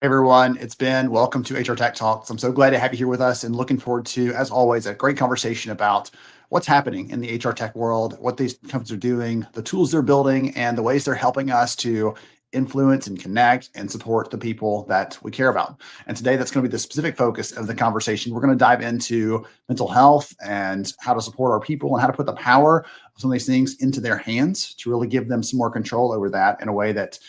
Everyone, it's Ben. Welcome to HR Tech Talks. I'm so glad to have you here with us and looking forward to, as always, a great conversation about what's happening in the HR tech world, what these companies are doing, the tools they're building, and the ways they're helping us to influence and connect and support the people that we care about. And today, that's going to be the specific focus of the conversation. We're going to dive into mental health and how to support our people and how to put the power of some of these things into their hands to really give them some more control over that in a way that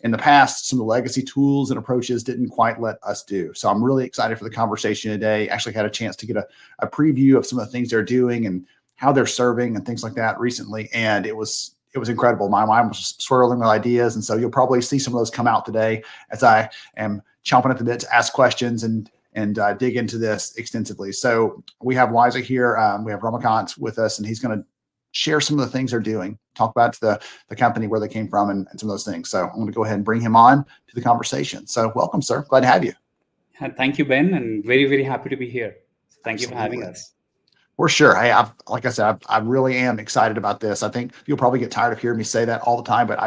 in the past, some of the legacy tools and approaches didn't quite let us do. So I'm really excited for the conversation today. Actually had a chance to get a preview of some of the things they're doing and how they're serving and things like that recently. And it was incredible. My mind was swirling with ideas. And so you'll probably see some of those come out today as I am chomping at the bit to ask questions and dig into this extensively. So we have Wysa here. We have Ramakant with us, and he's going to share some of the things they're doing, talk about the company, where they came from, and some of those things. So I'm going to go ahead and bring him on to the conversation. So welcome, sir. Glad to have you. Thank you, Ben, and very, very happy to be here. So thank you for having us. For sure. Hey, like I said, I really am excited about this. I think you'll probably get tired of hearing me say that all the time, but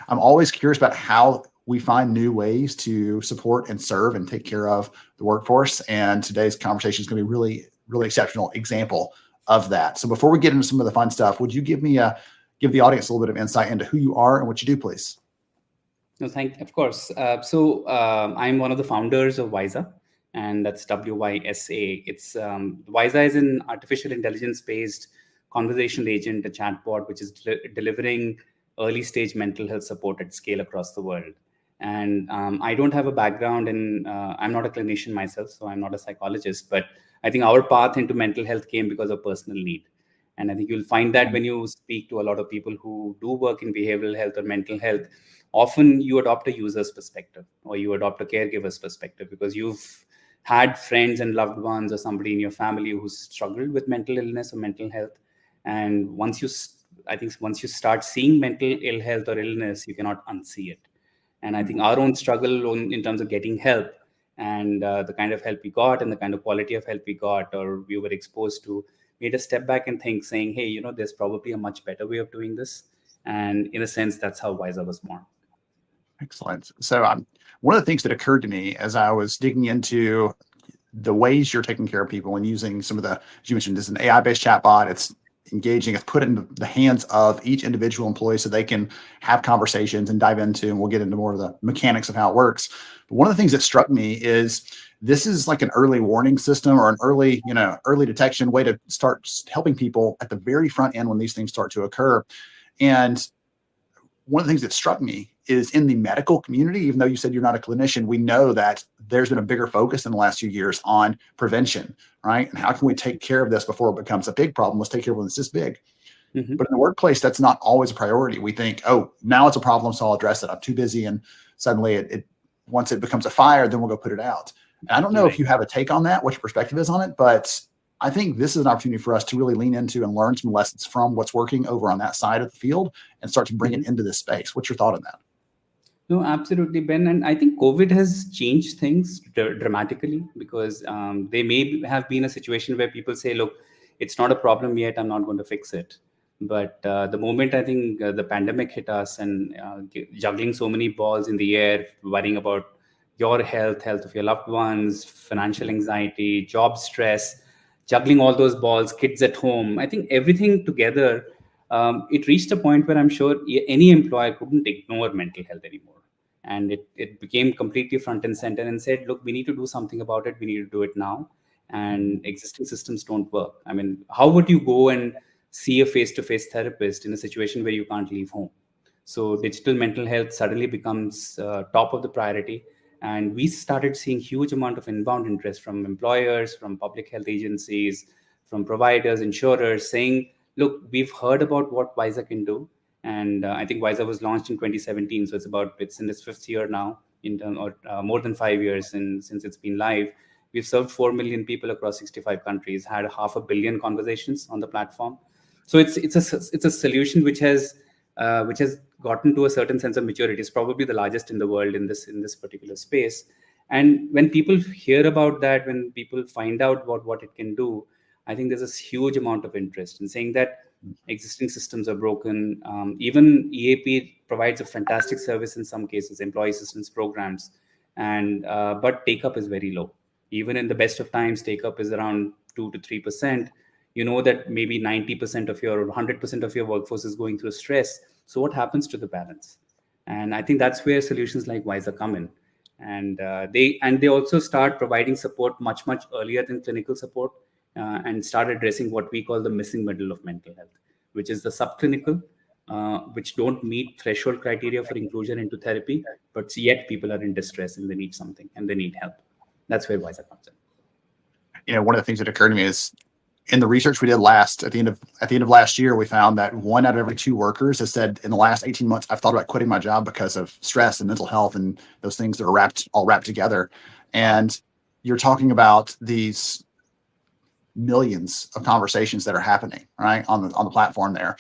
I'm always curious about how we find new ways to support and serve and take care of the workforce. And today's conversation is going to be really, really exceptional example of that. So before we get into some of the fun stuff, would you give the audience a little bit of insight into who you are and what you do, please? No, of course. I'm one of the founders of Wysa, and that's WYSA. It's Wysa is an artificial intelligence-based conversational agent, a chatbot, which is delivering early stage mental health support at scale across the world. And I don't have a background in, I'm not a clinician myself, so I'm not a psychologist, but I think our path into mental health came because of personal need. And I think you'll find that when you speak to a lot of people who do work in behavioral health or mental health, often you adopt a user's perspective or you adopt a caregiver's perspective because you've had friends and loved ones or somebody in your family who's struggled with mental illness or mental health. And once you start seeing mental ill health or illness, you cannot unsee it. And I think our own struggle in terms of getting help and the kind of help we got and the kind of quality of help we got or we were exposed to made us step back and think, saying, hey, there's probably a much better way of doing this. And in a sense, that's how Wysa was born. Excellent. So one of the things that occurred to me as I was digging into the ways you're taking care of people and using some of the, as you mentioned, this is an AI-based chatbot. It's engaging, it's put in the hands of each individual employee so they can have conversations and dive into, and we'll get into more of the mechanics of how it works. But one of the things that struck me is this is like an early warning system or an early detection way to start helping people at the very front end when these things start to occur. And one of the things that struck me is in the medical community, even though you said you're not a clinician, we know that there's been a bigger focus in the last few years on prevention, right? And how can we take care of this before it becomes a big problem? Let's take care of when it's this big. Mm-hmm. But in the workplace, that's not always a priority. We think, oh, now it's a problem, so I'll address it. I'm too busy. And suddenly once it becomes a fire, then we'll go put it out. And I don't know if you have a take on that, what your perspective is on it, but I think this is an opportunity for us to really lean into and learn some lessons from what's working over on that side of the field and start to bring it into this space. What's your thought on that? No, absolutely, Ben. And I think COVID has changed things dramatically because there may have been a situation where people say, look, it's not a problem yet, I'm not going to fix it. But the moment I think the pandemic hit us and juggling so many balls in the air, worrying about your health of your loved ones, financial anxiety, job stress, juggling all those balls, kids at home, I think everything together, it reached a point where I'm sure any employer couldn't ignore mental health anymore. And it became completely front and center and said, look, we need to do something about it. We need to do it now. And existing systems don't work. I mean, how would you go and see a face-to-face therapist in a situation where you can't leave home? So digital mental health suddenly becomes top of the priority. And we started seeing huge amount of inbound interest from employers, from public health agencies, from providers, insurers, saying, look, we've heard about what Wysa can do. And I think Wysa was launched in 2017. So it's in its 5th year now, more than 5 years since it's been live. We've served 4 million people across 65 countries, had 500 million conversations on the platform. So it's a solution which has gotten to a certain sense of maturity. It's probably the largest in the world in this particular space. And when people hear about that, when people find out what it can do, I think there's this huge amount of interest in saying that existing systems are broken. Even EAP provides a fantastic service in some cases, employee assistance programs. and but take up is very low. Even in the best of times, take up is around 2 to 3%. You know that maybe 90% of your 100% of your workforce is going through stress. So what happens to the balance? And I think that's where solutions like Wysa come in, and they also start providing support much earlier than clinical support, and start addressing what we call the missing middle of mental health, which is the subclinical, which don't meet threshold criteria for inclusion into therapy, but yet people are in distress and they need something and they need help. That's where Wysa comes in. One of the things that occurred to me is in the research we did at the end of last year, we found that 1 out of every 2 workers has said in the last 18 months, I've thought about quitting my job because of stress and mental health and those things that are all wrapped together. And you're talking about these millions of conversations that are happening right on the platform there.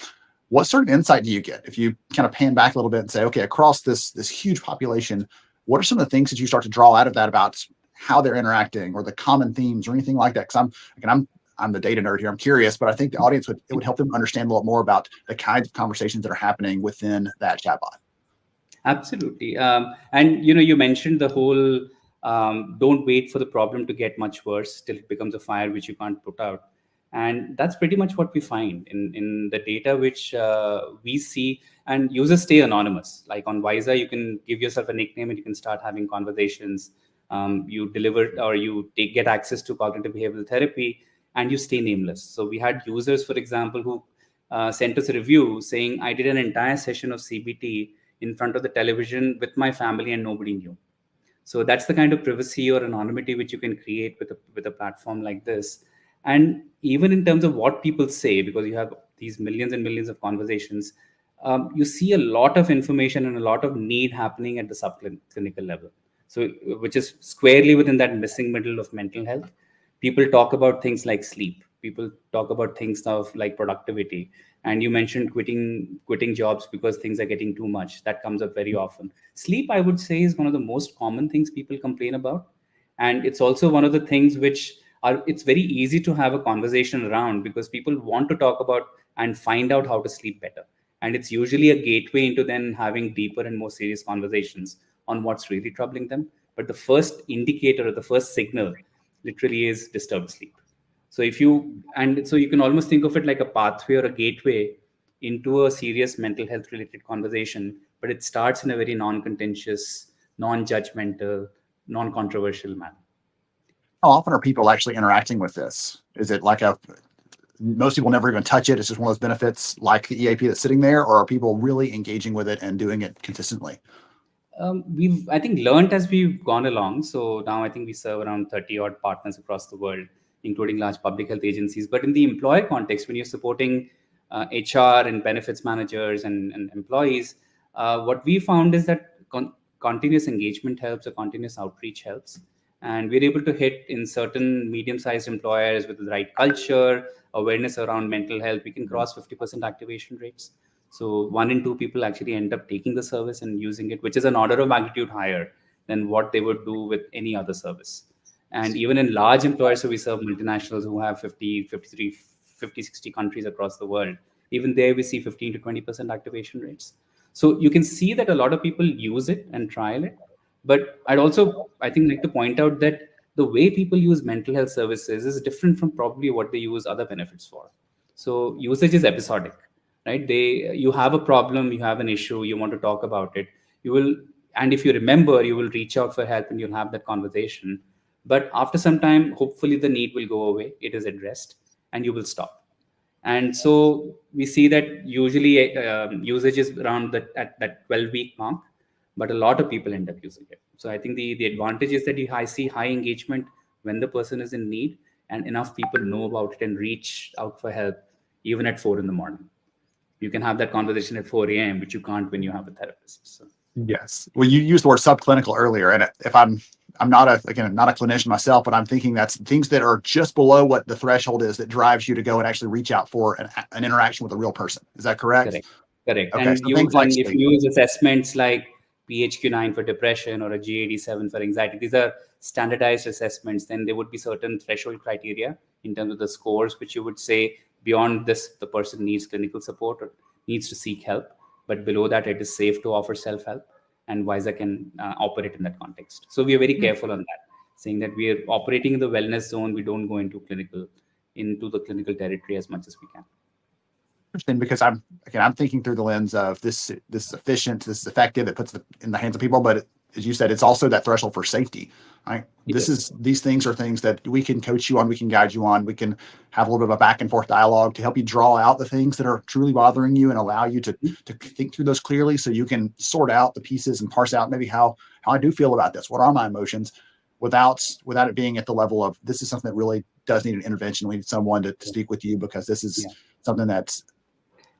What sort of insight do you get if you kind of pan back a little bit and say, okay, across this huge population, what are some of the things that you start to draw out of that about how they're interacting or the common themes or anything like that? Because I'm the data nerd here. I'm curious, but I think the audience would help them understand a lot more about the kinds of conversations that are happening within that chatbot. Absolutely. And you mentioned the whole don't wait for the problem to get much worse till it becomes a fire which you can't put out. And that's pretty much what we find in the data which we see. And users stay anonymous. Like on Wysa, you can give yourself a nickname and you can start having conversations. You deliver or you get access to cognitive behavioral therapy and you stay nameless. So we had users, for example, who sent us a review saying, I did an entire session of CBT in front of the television with my family and nobody knew. So that's the kind of privacy or anonymity which you can create with a platform like this. And even in terms of what people say, because you have these millions and millions of conversations, you see a lot of information and a lot of need happening at the subclinical level. So which is squarely within that missing middle of mental health. People talk about things like sleep. People talk about things of like productivity. And you mentioned quitting jobs because things are getting too much. That comes up very often. Sleep, I would say, is one of the most common things people complain about, and it's also one of the things which it's very easy to have a conversation around because people want to talk about and find out how to sleep better, and it's usually a gateway into then having deeper and more serious conversations on what's really troubling them. But the first indicator or the first signal literally is disturbed sleep. So you can almost think of it like a pathway or a gateway into a serious mental health related conversation, but it starts in a very non-contentious, non-judgmental, non-controversial manner. How often are people actually interacting with this? Is it like most people never even touch it? It's just one of those benefits like the EAP that's sitting there, or are people really engaging with it and doing it consistently? We've, I think, learned as we've gone along. So now I think we serve around 30 odd partners across the world, including large public health agencies. But in the employer context, when you're supporting HR and benefits managers and employees, what we found is that continuous engagement helps, or continuous outreach helps. And we're able to hit in certain medium-sized employers with the right culture, awareness around mental health. We can cross 50% activation rates. So 1 in 2 people actually end up taking the service and using it, which is an order of magnitude higher than what they would do with any other service. And even in large employers, so we serve multinationals who have 60 countries across the world. Even there, we see 15 to 20% activation rates. So you can see that a lot of people use it and trial it. But I think, like to point out that the way people use mental health services is different from probably what they use other benefits for. So usage is episodic, right? You have a problem, you have an issue, you want to talk about it. And if you remember, you will reach out for help and you'll have that conversation. But after some time, hopefully the need will go away, it is addressed, and you will stop. And so we see that usually usage is around at that 12-week mark, but a lot of people end up using it. So I think the advantage is that I see high engagement when the person is in need, and enough people know about it and reach out for help even at 4 in the morning. You can have that conversation at 4 a.m., which you can't when you have a therapist. So. Yes. Well, you used the word subclinical earlier, and if I'm not a clinician myself, but I'm thinking that's things that are just below what the threshold is that drives you to go and actually reach out for an interaction with a real person. Is that correct? Correct. Okay. And So things like if you use assessments like PHQ-9 for depression or a GAD-7 for anxiety, these are standardized assessments. Then there would be certain threshold criteria in terms of the scores, which you would say beyond this, the person needs clinical support or needs to seek help. But below that, it is safe to offer self-help. and Wysa can operate in that context. So we are very careful on that, saying that we are operating in the wellness zone. We don't go into the clinical territory as much as we can. Interesting, because I'm thinking through the lens of this is efficient, this is effective, it puts it in the hands of people, but as you said, it's also that threshold for safety, right? These things are things that we can coach you on, we can guide you on, we can have a little bit of a back and forth dialogue to help you draw out the things that are truly bothering you and allow you to think through those clearly, so you can sort out the pieces and parse out maybe how I do feel about this, what are my emotions, without it being at the level of, this is something that really does need an intervention. We need someone to speak with you, because this is something that's,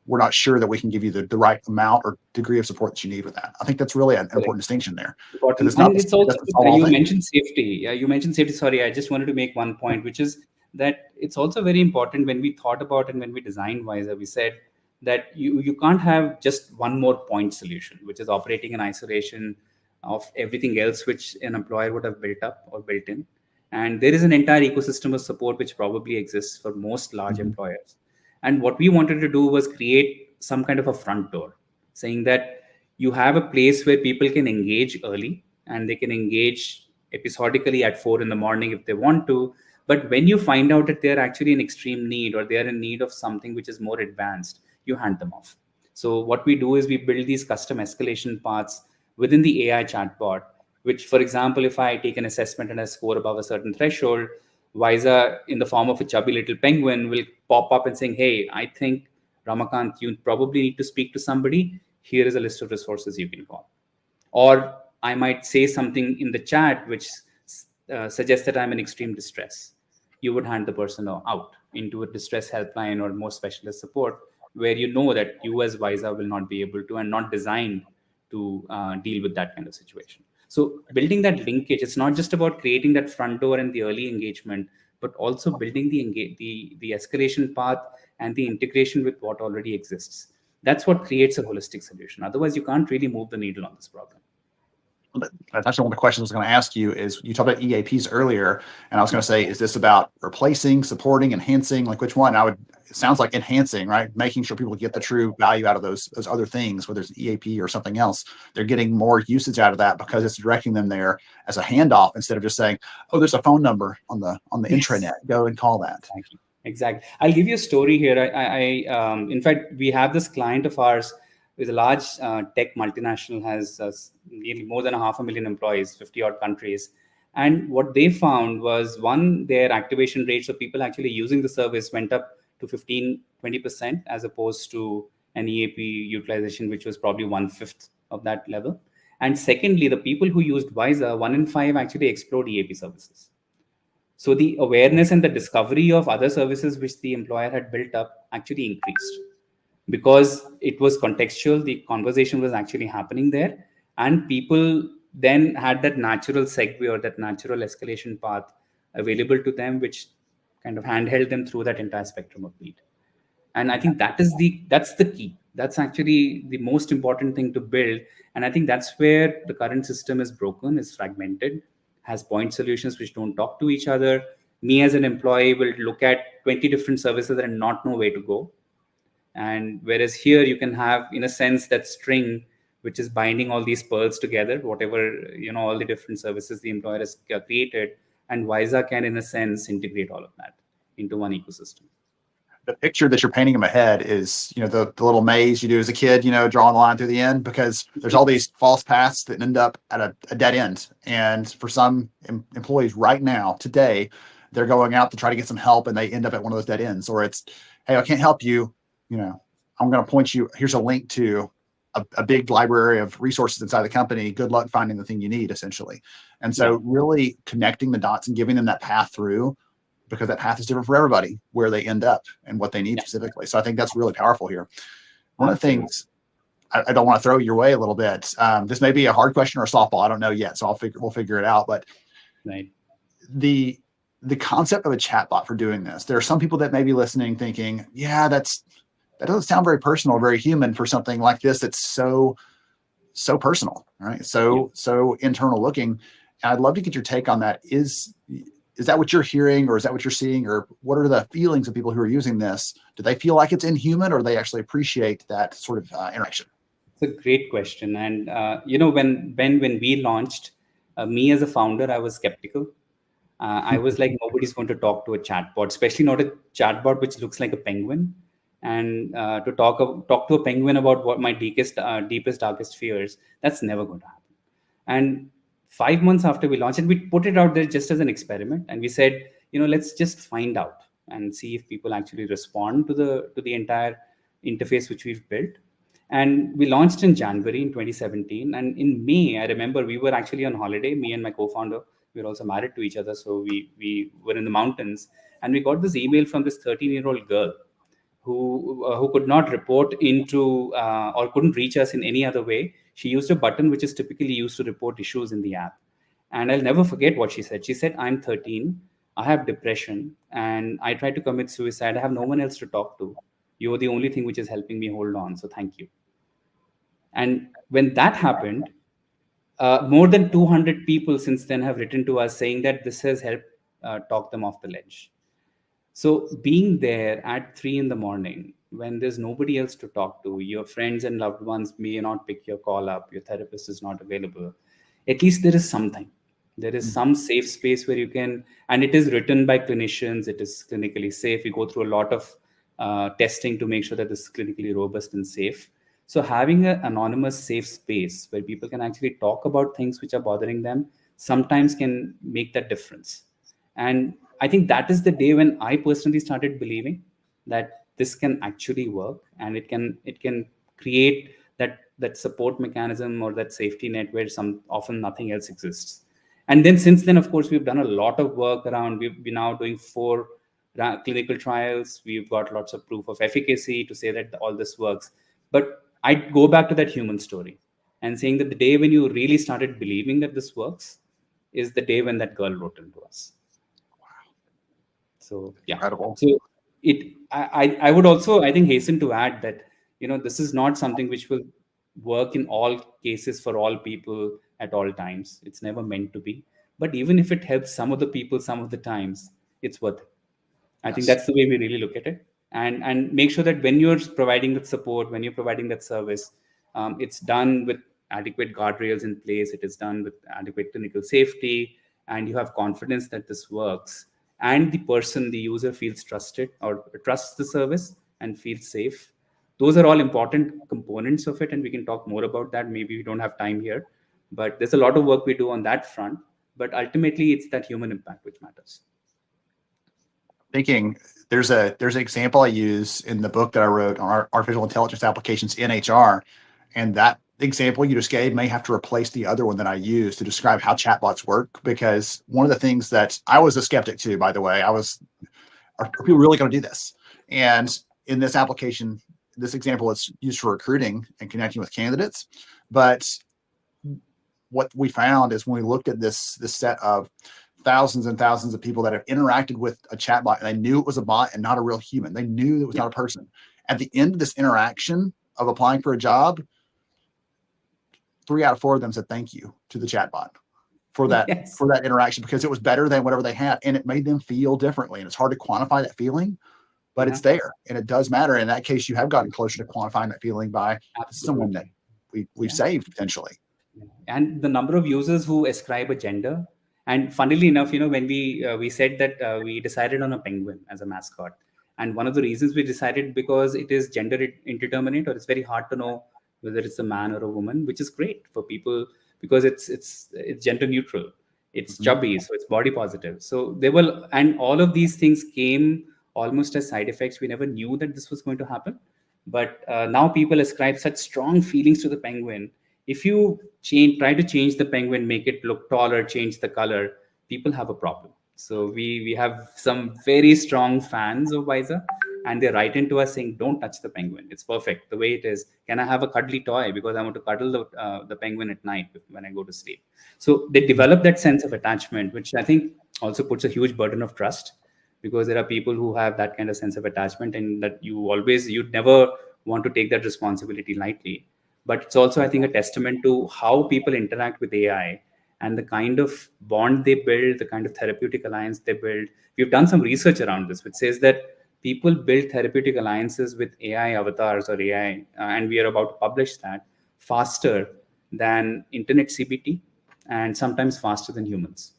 we're not sure that we can give you the right amount or degree of support that you need with that. I think that's really an important distinction there. It's not, and it's also, you mentioned safety. Yeah, you mentioned safety. Sorry, I just wanted to make one point, which is that it's also very important when we thought about and when we designed Wysa, we said that you can't have just one more point solution, which is operating in isolation of everything else which an employer would have built up or built in. And there is an entire ecosystem of support which probably exists for most large employers. And what we wanted to do was create some kind of a front door, saying that you have a place where people can engage early and they can engage episodically at 4 a.m. if they want to. But when you find out that they're actually in extreme need or they're in need of something which is more advanced, you hand them off. So what we do is we build these custom escalation paths within the AI chatbot, which, for example, if I take an assessment and I score above a certain threshold, Wysa, in the form of a chubby little penguin, will pop up and saying, "Hey, I think, Ramakant, you probably need to speak to somebody. Here is a list of resources you can call." Or I might say something in the chat which suggests that I'm in extreme distress. You would hand the person out into a distress helpline or more specialist support, where you know that you as Wysa will not be able to and not designed to deal with that kind of situation. So building that linkage, it's not just about creating that front door and the early engagement, but also building the escalation path and the integration with what already exists. That's what creates a holistic solution. Otherwise, you can't really move the needle on this problem. That's actually one of the questions I was going to ask you. Is you talked about EAPs earlier, and I was going to say, is this about replacing, supporting, enhancing? Like, which one? It sounds like enhancing, right? Making sure people get the true value out of those other things, whether it's EAP or something else. They're getting more usage out of that because it's directing them there as a handoff, instead of just saying, "Oh, there's a phone number on the intranet. Go and call that." Exactly. I'll give you a story here. In fact, we have this client of ours with a large tech multinational, has nearly more than 500,000 employees, 50 odd countries. And what they found was, one, their activation rates of people actually using the service went up to 15-20%, as opposed to an EAP utilization, which was probably 1/5 of that level. And secondly, the people who used Wysa, 1 in 5 actually explored EAP services. So the awareness and the discovery of other services which the employer had built up actually increased, because it was contextual. The conversation was actually happening there, and people then had that natural segue or that natural escalation path available to them, which kind of handheld them through that entire spectrum of need. And I think that's the key. That's actually the most important thing to build. And I think that's where the current system is broken, is fragmented, has point solutions which don't talk to each other. Me as an employee will look at 20 different services and not know where to go. And whereas here you can have, in a sense, that string which is binding all these pearls together, whatever, all the different services the employer has created, and Wysa can, in a sense, integrate all of that into one ecosystem. The picture that you're painting in my head is, the little maze you do as a kid, drawing the line through the end, because there's all these false paths that end up at a dead end. And for some employees right now, today, they're going out to try to get some help and they end up at one of those dead ends. Or it's, "Hey, I can't help you. I'm going to point you, here's a link to a big library of resources inside the company. Good luck finding the thing you need," essentially. And so really connecting the dots and giving them that path through, because that path is different for everybody, where they end up and what they need specifically. So I think that's really powerful here. One of the things I don't want to throw your way a little bit. This may be a hard question or a softball. I don't know yet. So we'll figure it out. But the concept of a chatbot for doing this, there are some people that may be listening thinking, yeah, that doesn't sound very personal, very human for something like this. That's so personal, right? So internal looking. And I'd love to get your take on that. Is that what you're hearing, or is that what you're seeing, or what are the feelings of people who are using this? Do they feel like it's inhuman, or do they actually appreciate that sort of interaction? It's a great question. And when we launched, me as a founder, I was skeptical. I was like, nobody's going to talk to a chatbot, especially not a chatbot which looks like a penguin. And to talk to a penguin about what my deepest, darkest fears, that's never going to happen. And 5 months after we launched it, we put it out there just as an experiment, and we said, let's just find out and see if people actually respond to the entire interface which we've built. And we launched in January in 2017, and in May, I remember we were actually on holiday, me and my co-founder. We were also married to each other, so we were in the mountains, and we got this email from this 13-year-old girl who could not report into or couldn't reach us in any other way. She used a button which is typically used to report issues in the app. And I'll never forget what she said. She said, I'm 13, I have depression, and I tried to commit suicide. I have no one else to talk to. You're the only thing which is helping me hold on. So thank you. And when that happened, more than 200 people since then have written to us saying that this has helped talk them off the ledge. So being there at 3 in the morning when there's nobody else to talk to, your friends and loved ones may not pick your call up, your therapist is not available, at least there is something. There is some safe space where you can, and it is written by clinicians, it is clinically safe. We go through a lot of testing to make sure that this is clinically robust and safe. So having an anonymous safe space where people can actually talk about things which are bothering them sometimes can make that difference. And I think that is the day when I personally started believing that this can actually work, and it can create that support mechanism or that safety net where some often nothing else exists. And then since then, of course, we've done a lot of work around. We've been now doing 4 clinical trials. We've got lots of proof of efficacy to say that all this works. But I go back to that human story and saying that the day when you really started believing that this works is the day when that girl wrote into us. So yeah. Incredible. So I would also, I think, hasten to add that this is not something which will work in all cases for all people at all times. It's never meant to be. But even if it helps some of the people some of the times, it's worth it. I think Yes. that's the way we really look at it, and make sure that when you're providing that support, when you're providing that service, it's done with adequate guardrails in place. It is done with adequate clinical safety, and you have confidence that this works, and the person, the user, feels trusted or trusts the service and feels safe. Those are all important components of it, and we can talk more about that. Maybe we don't have time here, but there's a lot of work we do on that front. But ultimately, it's that human impact which matters. Thinking there's an example I use in the book that I wrote on artificial intelligence applications in HR, and that example you just gave may have to replace the other one that I used to describe how chatbots work. Because one of the things that I was a skeptic too, by the way, are people really going to do this? And in this application, this example is used for recruiting and connecting with candidates. But what we found is when we looked at this set of thousands and thousands of people that have interacted with a chatbot, and they knew it was a bot and not a real human. They knew it was not a person. At the end of this interaction of applying for a job, 3 out of 4 of them said thank you to the chatbot for that for that interaction, because it was better than whatever they had, and it made them feel differently. And it's hard to quantify that feeling, but it's there, and it does matter. In that case, you have gotten closer to quantifying that feeling by someone that we've saved potentially. And the number of users who ascribe a gender. And funnily enough, when we said that we decided on a penguin as a mascot, and one of the reasons we decided because it is gender indeterminate, or it's very hard to know whether it's a man or a woman, which is great for people because it's gender neutral. It's chubby, so it's body positive. So they will, and all of these things came almost as side effects. We never knew that this was going to happen, but now people ascribe such strong feelings to the penguin. If you try to change the penguin, make it look taller, change the color, people have a problem. So we have some very strong fans of Wysa, and they write into us saying, "Don't touch the penguin. It's perfect the way it is. Can I have a cuddly toy because I want to cuddle the penguin at night when I go to sleep?" So they develop that sense of attachment, which I think also puts a huge burden of trust, because there are people who have that kind of sense of attachment, and that you'd never want to take that responsibility lightly. But it's also, I think, a testament to how people interact with AI and the kind of bond they build, the kind of therapeutic alliance they build. We've done some research around this, which says that people build therapeutic alliances with AI avatars or AI, and we are about to publish that faster than internet CBT, and sometimes faster than humans,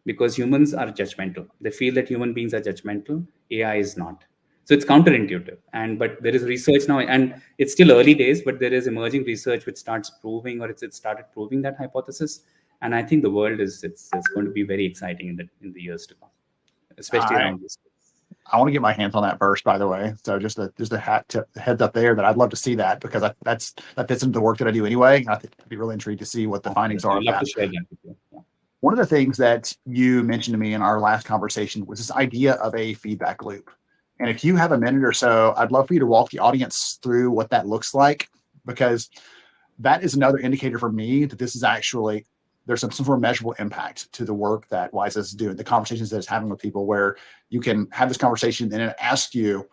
because humans are judgmental. They feel that human beings are judgmental, AI is not. So it's counterintuitive. And but there is research now, and it's still early days, but there is emerging research which starts proving, or it started proving that hypothesis. And I think the world is it's going to be very exciting in the years to come, especially I around this. I want to get my hands on that first, by the way. So just a heads up there that I'd love to see that, because that fits into the work that I do anyway. I think I'd be really intrigued to see what the findings are I'd of love that. to share that with you. Yeah. One of the things that you mentioned to me in our last conversation was this idea of a feedback loop. And if you have a minute or so, I'd love for you to walk the audience through what that looks like, because that is another indicator for me that this is actually, there's some sort of measurable impact to the work that Wysa is doing, the conversations that it's having with people, where you can have this conversation and it asks you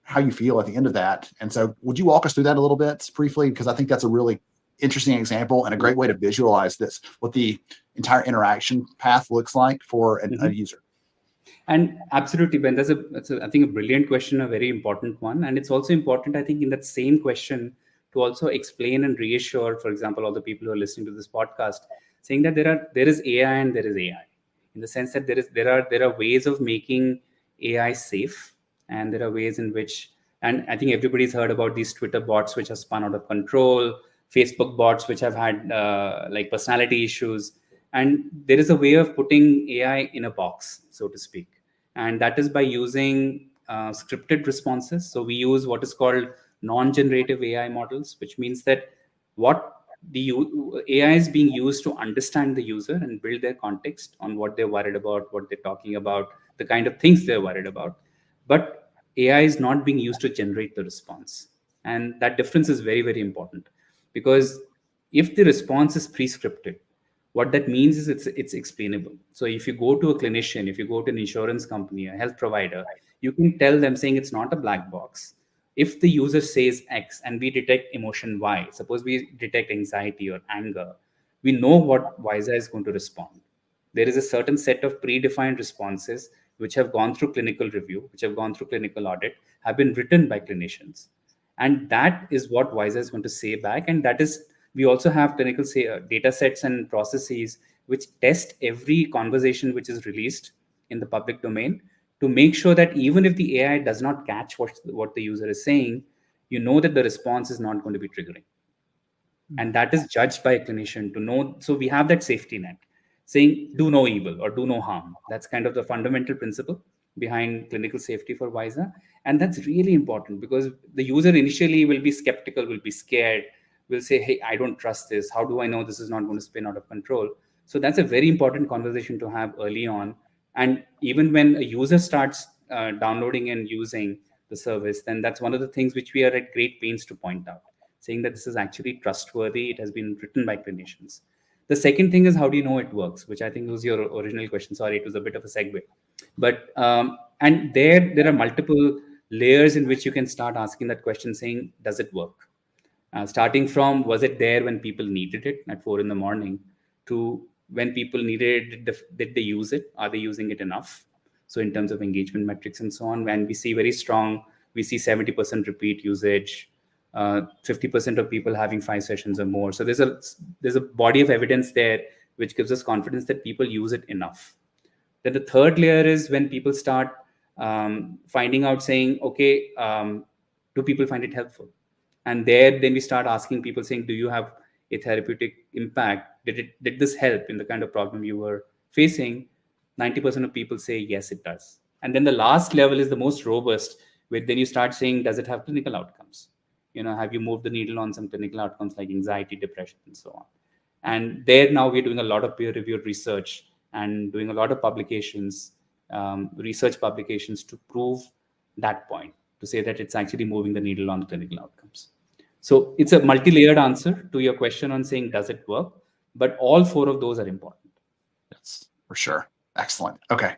how you feel at the end of that. And so would you walk us through that a little bit briefly? Because I think that's a really interesting example and a great way to visualize this, what the entire interaction path looks like for a user. And absolutely, Ben, that's I think a brilliant question, a very important one. And it's also important, I think, in that same question to also explain and reassure, for example, all the people who are listening to this podcast, saying that there is AI and there is AI, in the sense that there are ways of making AI safe, and there are ways in which, and I think everybody's heard about these Twitter bots which have spun out of control, Facebook bots which have had like personality issues. And there is a way of putting AI in a box, so to speak, and that is by using scripted responses. So we use what is called non-generative AI models, which means that what AI is being used to understand the user and build their context on what they're worried about, what they're talking about, the kind of things they're worried about. But AI is not being used to generate the response. And that difference is very, very important, because if the response is pre-scripted, what that means is it's explainable. So if you go to a clinician, if you go to an insurance company, a health provider, you can tell them, saying it's not a black box. If the user says X and we detect emotion Y, suppose we detect anxiety or anger, we know what Wysa is going to respond. There is a certain set of predefined responses which have gone through clinical review, which have gone through clinical audit, have been written by clinicians. And that is what Wysa is going to say back. And that is, we also have clinical data sets and processes which test every conversation which is released in the public domain, to make sure that even if the AI does not catch what the user is saying, you know that the response is not going to be triggering. And that is judged by a clinician to know. So we have that safety net saying do no evil or do no harm. That's kind of the fundamental principle behind clinical safety for Wysa. And that's really important, because the user initially will be skeptical, will be scared, will say, hey, I don't trust this. How do I know this is not going to spin out of control? So that's a very important conversation to have early on. And even when a user starts downloading and using the service, then that's one of the things which we are at great pains to point out, saying that this is actually trustworthy. It has been written by clinicians. The second thing is, how do you know it works? Which I think was your original question. Sorry, it was a bit of a segue. But and there are multiple layers in which you can start asking that question, saying, does it work? Starting from, was it there when people needed it at 4 in the morning, to when people needed it, did they use it? Are they using it enough? So in terms of engagement metrics and so on, when we see very strong, we see 70% repeat usage, 50% of people having 5 sessions or more. So there's a body of evidence there which gives us confidence that people use it enough. Then the third layer is when people start finding out, saying, okay, do people find it helpful? And then we start asking people, saying, do you have a therapeutic impact? Did this help in the kind of problem you were facing? 90% of people say yes, it does. And then the last level is the most robust, where then you start saying, does it have clinical outcomes? Have you moved the needle on some clinical outcomes like anxiety, depression, and so on? And there now we're doing a lot of peer-reviewed research and doing a lot of publications, research publications, to prove that point, to say that it's actually moving the needle on clinical outcomes. So it's a multi-layered answer to your question on saying, does it work? But all 4 of those are important. Yes, for sure. Excellent. Okay.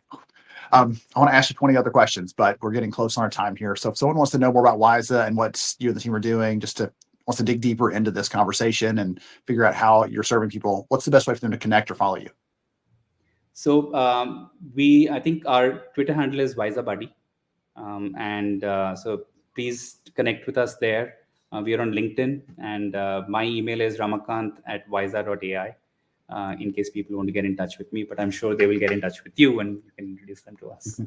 I want to ask you 20 other questions, but we're getting close on our time here. So if someone wants to know more about Wysa and what you and the team are doing, wants to dig deeper into this conversation and figure out how you're serving people, what's the best way for them to connect or follow you? So I think our Twitter handle is Wysa Buddy. So please connect with us there. We are on LinkedIn, and my email is ramakant@wysa.ai. In case people want to get in touch with me, but I'm sure they will get in touch with you and you can introduce them to us.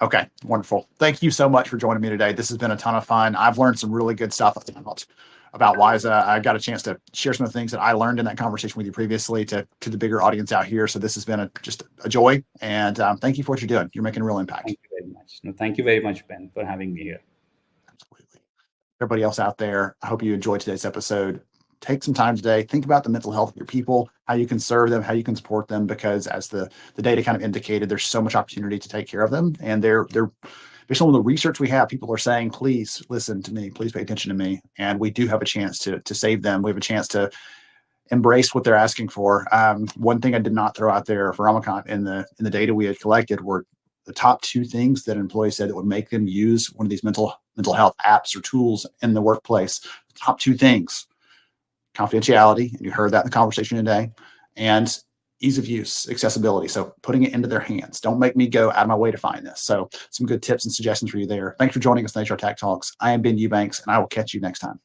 Okay, wonderful. Thank you so much for joining me today. This has been a ton of fun. I've learned some really good stuff about Wysa. I got a chance to share some of the things that I learned in that conversation with you previously to the bigger audience out here. So this has been just a joy, and thank you for what you're doing. You're making a real impact. Thank you very much. No, thank you very much, Ben, for having me here. Absolutely. Everybody else out there, I hope you enjoyed today's episode. Take some time today, think about the mental health of your people, how you can serve them, how you can support them, because as the data kind of indicated, there's so much opportunity to take care of them. And they're based on the research we have, people are saying, please listen to me, please pay attention to me. And we do have a chance to save them. We have a chance to embrace what they're asking for. One thing I did not throw out there for Ramakant in the data we had collected were the top 2 things that employees said that would make them use one of these mental health apps or tools in the workplace. The top 2 things: confidentiality, and you heard that in the conversation today, and ease of use, accessibility. So putting it into their hands. Don't make me go out of my way to find this. So some good tips and suggestions for you there. Thanks for joining us on HR Tech Talks. I am Ben Eubanks, and I will catch you next time.